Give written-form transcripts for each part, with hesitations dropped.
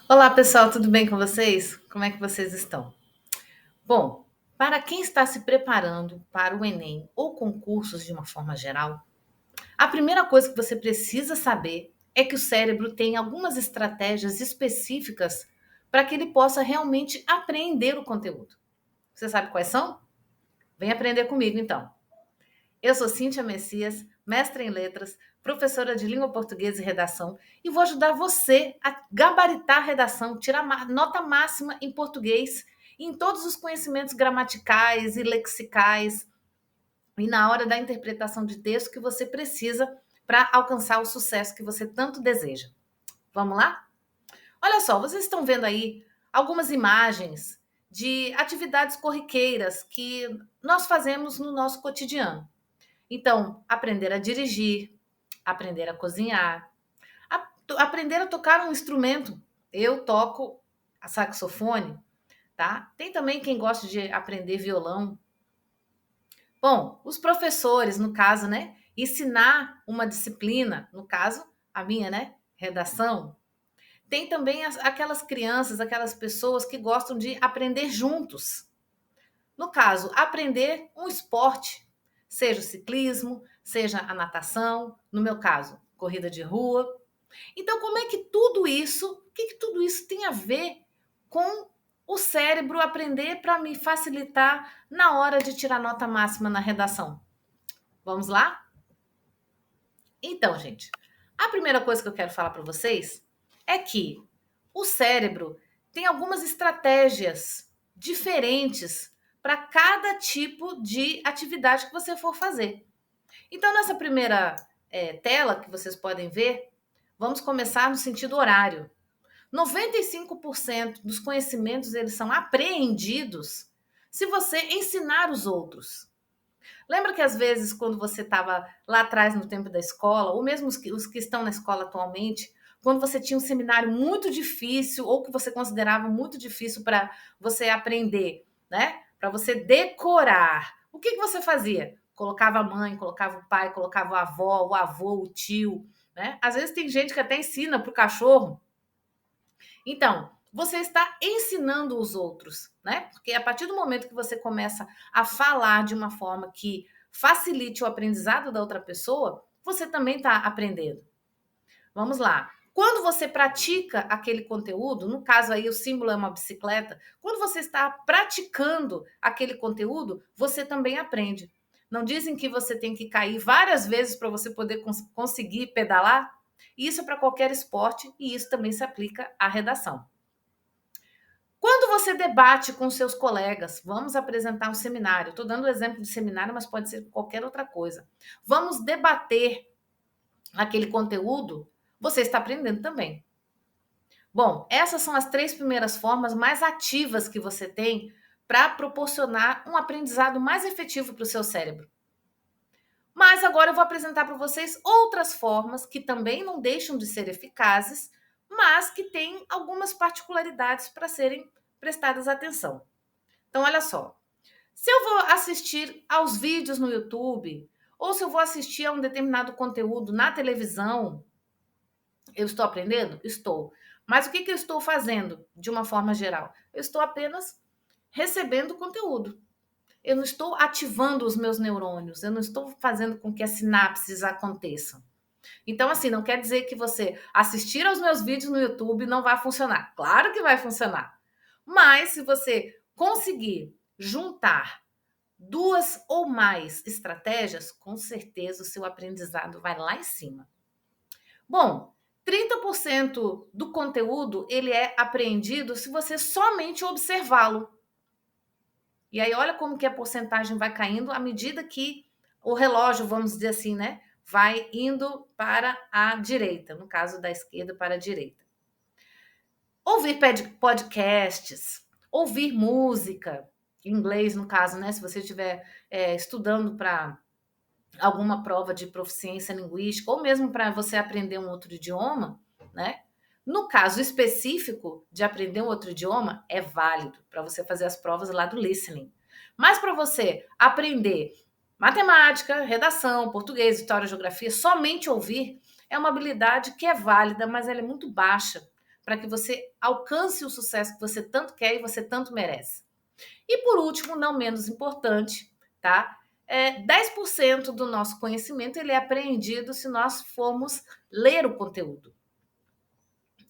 Olá, pessoal, tudo bem com vocês? Como é que vocês estão? Bom, para quem está se preparando para o Enem ou concursos de uma forma geral, a primeira coisa que você precisa saber é que o cérebro tem algumas estratégias específicas para que ele possa realmente aprender o conteúdo. Você sabe quais são? Vem aprender comigo então. Eu sou Cíntia Messias, mestra em letras, professora de língua portuguesa e redação, e vou ajudar você a gabaritar a redação, tirar nota máxima em português e em todos os conhecimentos gramaticais e lexicais e na hora da interpretação de texto que você precisa para alcançar o sucesso que você tanto deseja. Vamos lá? Olha só, vocês estão vendo aí algumas imagens de atividades corriqueiras que nós fazemos no nosso cotidiano. Então, aprender a dirigir, aprender a cozinhar, aprender a tocar um instrumento. Eu toco a saxofone, tá? Tem também quem gosta de aprender violão. Bom, os professores, no caso, né? Ensinar uma disciplina, no caso, a minha, né? Redação. Tem também aquelas crianças, aquelas pessoas que gostam de aprender juntos. No caso, aprender um esporte, seja o ciclismo, seja a natação, no meu caso, corrida de rua. Então, como é que tudo isso, o que tudo isso tem a ver com o cérebro aprender para me facilitar na hora de tirar nota máxima na redação? Vamos lá? Então, gente, a primeira coisa que eu quero falar para vocês é que o cérebro tem algumas estratégias diferentes para cada tipo de atividade que você for fazer. Então, nessa primeira tela que vocês podem ver, vamos começar no sentido horário. 95% dos conhecimentos eles são apreendidos se você ensinar os outros. Lembra que às vezes, quando você estava lá atrás no tempo da escola, ou mesmo os que estão na escola atualmente, quando você tinha um seminário muito difícil, ou que você considerava muito difícil para você aprender, né? Para você decorar, o que você fazia? Colocava a mãe, colocava o pai, colocava a avó, o avô, o tio, né? Às vezes tem gente que até ensina para o cachorro. Então, você está ensinando os outros, né? Porque a partir do momento que você começa a falar de uma forma que facilite o aprendizado da outra pessoa, você também está aprendendo. Vamos lá. Quando você pratica aquele conteúdo, no caso aí o símbolo é uma bicicleta, quando você está praticando aquele conteúdo, você também aprende. Não dizem que você tem que cair várias vezes para você poder conseguir pedalar? Isso é para qualquer esporte e isso também se aplica à redação. Quando você debate com seus colegas, vamos apresentar um seminário. Estou dando o exemplo de seminário, mas pode ser qualquer outra coisa. Vamos debater aquele conteúdo, você está aprendendo também. Bom, essas são as 3 primeiras formas mais ativas que você tem para proporcionar um aprendizado mais efetivo para o seu cérebro. Mas agora eu vou apresentar para vocês outras formas que também não deixam de ser eficazes, mas que têm algumas particularidades para serem prestadas atenção. Então, olha só. Se eu vou assistir aos vídeos no YouTube, ou se eu vou assistir a um determinado conteúdo na televisão, eu estou aprendendo? Estou. Mas o que eu estou fazendo de uma forma geral? Eu estou apenas recebendo conteúdo. Eu não estou ativando os meus neurônios, eu não estou fazendo com que as sinapses aconteçam. Então, assim, não quer dizer que você assistir aos meus vídeos no YouTube não vai funcionar. Claro que vai funcionar. Mas se você conseguir juntar 2 ou mais estratégias, com certeza o seu aprendizado vai lá em cima. Bom, 30% do conteúdo ele é apreendido se você somente observá-lo. E aí olha como que a porcentagem vai caindo à medida que o relógio, vamos dizer assim, né, vai indo para a direita, no caso da esquerda para a direita. Ouvir podcasts, ouvir música, em inglês no caso, né, se você estiver estudando para alguma prova de proficiência linguística, ou mesmo para você aprender um outro idioma, né? No caso específico de aprender um outro idioma, é válido para você fazer as provas lá do listening. Mas para você aprender matemática, redação, português, história, geografia, somente ouvir, é uma habilidade que é válida, mas ela é muito baixa. para que você alcance o sucesso que você tanto quer e você tanto merece. E por último, não menos importante, tá? 10% do nosso conhecimento ele é apreendido se nós formos ler o conteúdo.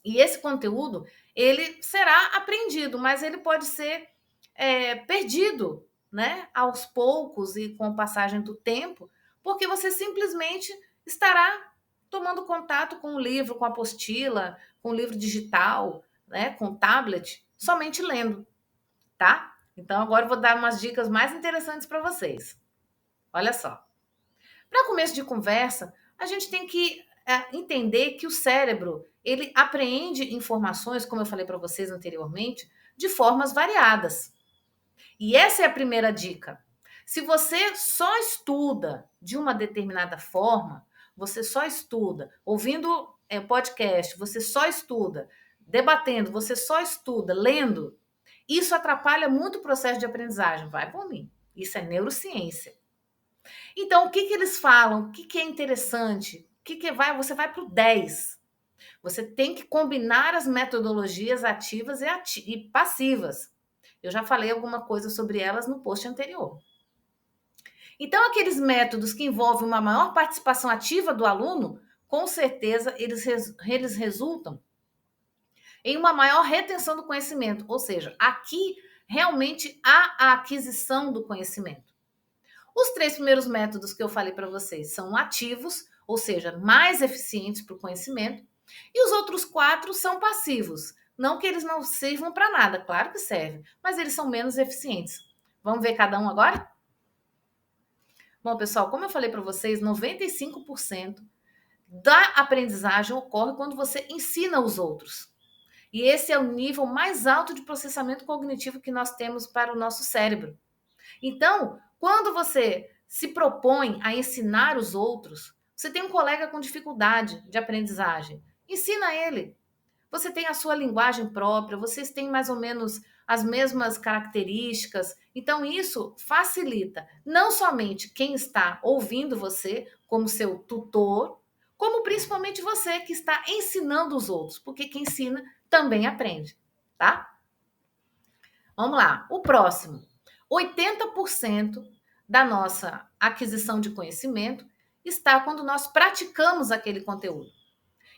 E esse conteúdo, ele será aprendido, mas ele pode ser perdido, né? Aos poucos e com a passagem do tempo, porque você simplesmente estará tomando contato com o livro, com a apostila, com o livro digital, né? Com o tablet, somente lendo, tá? Então agora eu vou dar umas dicas mais interessantes para vocês. Olha só. Para começo de conversa, a gente tem que entender que o cérebro ele apreende informações, como eu falei para vocês anteriormente, de formas variadas. E essa é a primeira dica. Se você só estuda de uma determinada forma, você só estuda ouvindo podcast, você só estuda debatendo, você só estuda lendo, isso atrapalha muito o processo de aprendizagem. Vai por mim. Isso é neurociência. Então, o que eles falam? O que é interessante? Você vai para o 10. Você tem que combinar as metodologias ativas e passivas. Eu já falei alguma coisa sobre elas no post anterior. Então, aqueles métodos que envolvem uma maior participação ativa do aluno, com certeza eles resultam em uma maior retenção do conhecimento. Ou seja, aqui realmente há a aquisição do conhecimento. Os 3 primeiros métodos que eu falei para vocês são ativos, ou seja, mais eficientes para o conhecimento, e os outros 4 são passivos. Não que eles não sirvam para nada, claro que servem, mas eles são menos eficientes. Vamos ver cada um agora? Bom, pessoal, como eu falei para vocês, 95% da aprendizagem ocorre quando você ensina os outros. E esse é o nível mais alto de processamento cognitivo que nós temos para o nosso cérebro. Então, quando você se propõe a ensinar os outros, você tem um colega com dificuldade de aprendizagem, ensina ele. Você tem a sua linguagem própria, vocês têm mais ou menos as mesmas características. Então, isso facilita não somente quem está ouvindo você, como seu tutor, como principalmente você que está ensinando os outros, porque quem ensina também aprende, tá? Vamos lá, o próximo. 80% da nossa aquisição de conhecimento está quando nós praticamos aquele conteúdo.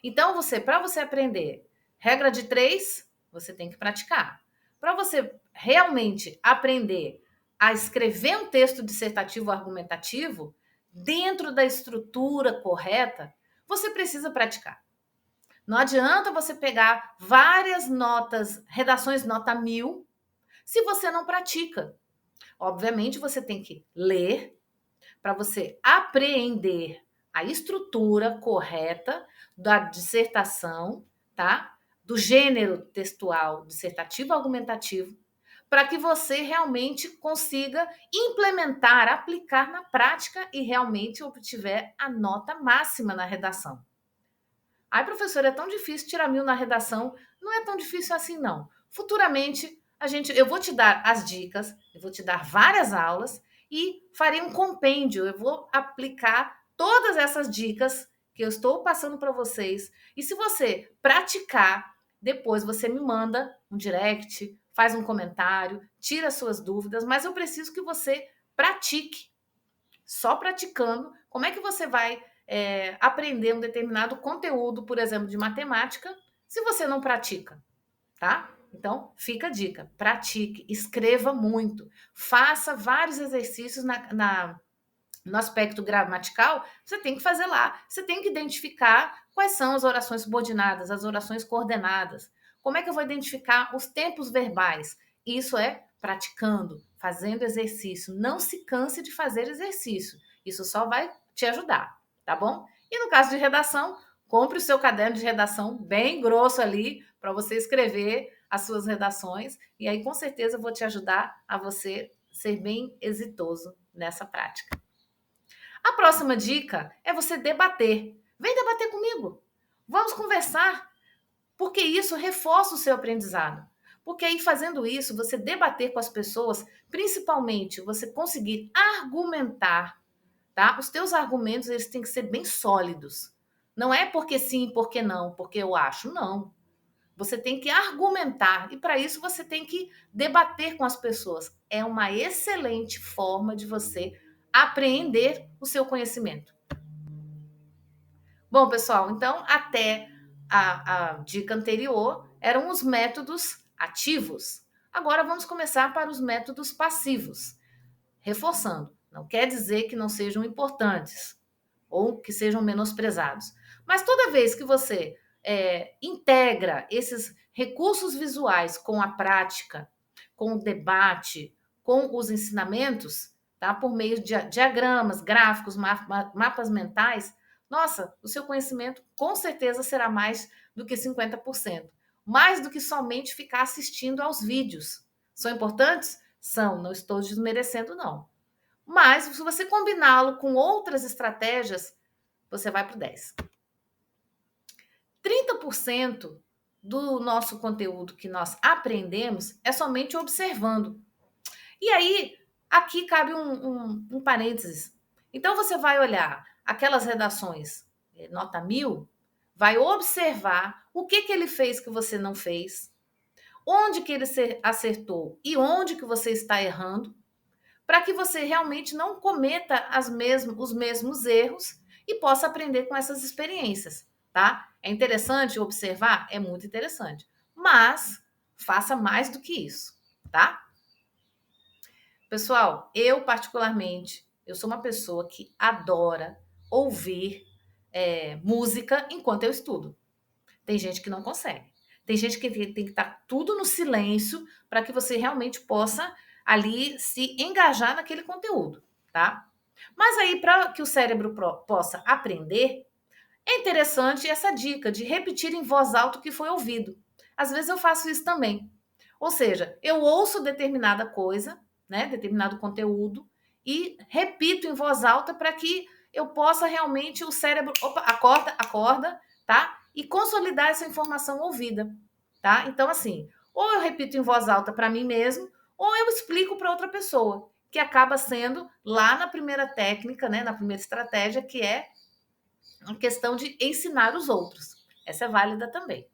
Então, para você aprender regra de 3, você tem que praticar. Para você realmente aprender a escrever um texto dissertativo argumentativo dentro da estrutura correta, você precisa praticar. Não adianta você pegar várias notas, redações nota 1000, se você não pratica. Obviamente, você tem que ler para você apreender a estrutura correta da dissertação, tá? Do gênero textual, dissertativo, argumentativo, para que você realmente consiga implementar, aplicar na prática e realmente obtiver a nota máxima na redação. Ai, professor, é tão difícil tirar 1000 na redação. Não é tão difícil assim, não. Futuramente, eu vou te dar as dicas, eu vou te dar várias aulas e farei um compêndio. Eu vou aplicar todas essas dicas que eu estou passando para vocês. E se você praticar, depois você me manda um direct, faz um comentário, tira suas dúvidas, mas eu preciso que você pratique. Só praticando, como é que você vai aprender um determinado conteúdo, por exemplo, de matemática, se você não pratica, tá? Então, fica a dica: pratique, escreva muito, faça vários exercícios no aspecto gramatical. Você tem que fazer lá, você tem que identificar quais são as orações subordinadas, as orações coordenadas. Como é que eu vou identificar os tempos verbais? Isso é praticando, fazendo exercício. Não se canse de fazer exercício. Isso só vai te ajudar, tá bom? E no caso de redação, compre o seu caderno de redação bem grosso ali para você escrever as suas redações e aí com certeza eu vou te ajudar a você ser bem exitoso nessa prática. A próxima dica é você debater. Vem debater comigo. Vamos conversar, porque isso reforça o seu aprendizado. Porque aí fazendo isso, você debater com as pessoas, principalmente você conseguir argumentar, tá? Os teus argumentos eles têm que ser bem sólidos. Não é porque sim, porque não, porque eu acho, não. Você tem que argumentar e para isso você tem que debater com as pessoas. É uma excelente forma de você apreender o seu conhecimento. Bom, pessoal, então até a dica anterior eram os métodos ativos. Agora vamos começar para os métodos passivos. Reforçando, não quer dizer que não sejam importantes ou que sejam menosprezados. Mas toda vez que você integra esses recursos visuais com a prática, com o debate, com os ensinamentos, tá? Por meio de diagramas, gráficos, mapas mentais, nossa, o seu conhecimento com certeza será mais do que 50%. Mais do que somente ficar assistindo aos vídeos. São importantes? São, não estou desmerecendo, não. Mas, se você combiná-lo com outras estratégias, você vai para o 10. 30% do nosso conteúdo que nós aprendemos é somente observando. E aí, aqui cabe um parênteses. Então, você vai olhar aquelas redações nota 1000, vai observar o que ele fez que você não fez, onde que ele acertou e onde que você está errando, para que você realmente não cometa os mesmos erros e possa aprender com essas experiências, tá? É interessante observar? É muito interessante. Mas faça mais do que isso, tá? Pessoal, eu particularmente, eu sou uma pessoa que adora ouvir música enquanto eu estudo. Tem gente que não consegue. Tem gente que tem que estar tudo no silêncio para que você realmente possa ali se engajar naquele conteúdo, tá? Mas aí, para que o cérebro possa aprender, é interessante essa dica de repetir em voz alta o que foi ouvido. Às vezes eu faço isso também. Ou seja, eu ouço determinada coisa, né, determinado conteúdo, e repito em voz alta para que eu possa realmente o cérebro, opa, acorda, tá? E consolidar essa informação ouvida, tá? Então, assim, ou eu repito em voz alta para mim mesmo, ou eu explico para outra pessoa, que acaba sendo lá na primeira técnica, né, na primeira estratégia, que é a questão de ensinar os outros. Essa é válida também.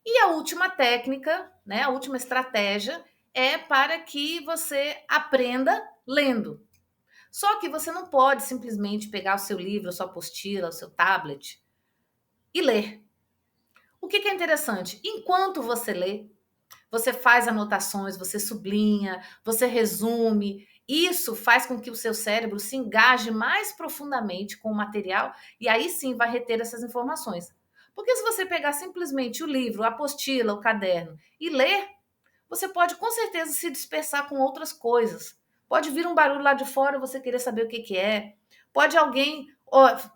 E a última técnica, né, a última estratégia é para que você aprenda lendo. Só que você não pode simplesmente pegar o seu livro, a sua apostila, o seu tablet e ler. O que é interessante? Enquanto você lê, você faz anotações, você sublinha, você resume. Isso faz com que o seu cérebro se engaje mais profundamente com o material e aí sim vai reter essas informações. Porque se você pegar simplesmente o livro, a apostila, o caderno e ler, você pode com certeza se dispersar com outras coisas. Pode vir um barulho lá de fora e você querer saber o que é. Pode alguém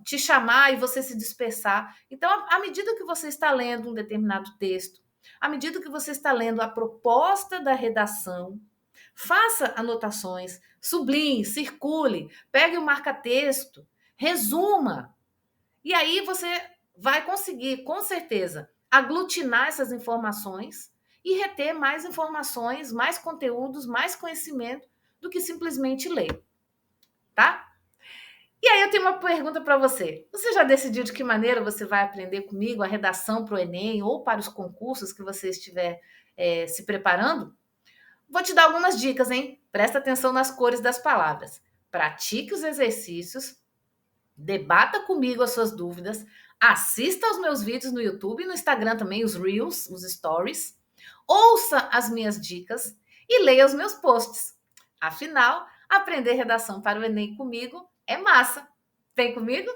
te chamar e você se dispersar. Então, à medida que você está lendo um determinado texto, à medida que você está lendo a proposta da redação, faça anotações, sublinhe, circule, pegue o marca-texto, resuma. E aí você vai conseguir, com certeza, aglutinar essas informações e reter mais informações, mais conteúdos, mais conhecimento do que simplesmente ler, tá? E aí eu tenho uma pergunta para você. Você já decidiu de que maneira você vai aprender comigo a redação para o Enem ou para os concursos que você estiver se preparando? Vou te dar algumas dicas, hein? Presta atenção nas cores das palavras. Pratique os exercícios, debata comigo as suas dúvidas, assista aos meus vídeos no YouTube e no Instagram também, os Reels, os Stories. Ouça as minhas dicas e leia os meus posts. Afinal, aprender redação para o Enem comigo é massa. Vem comigo?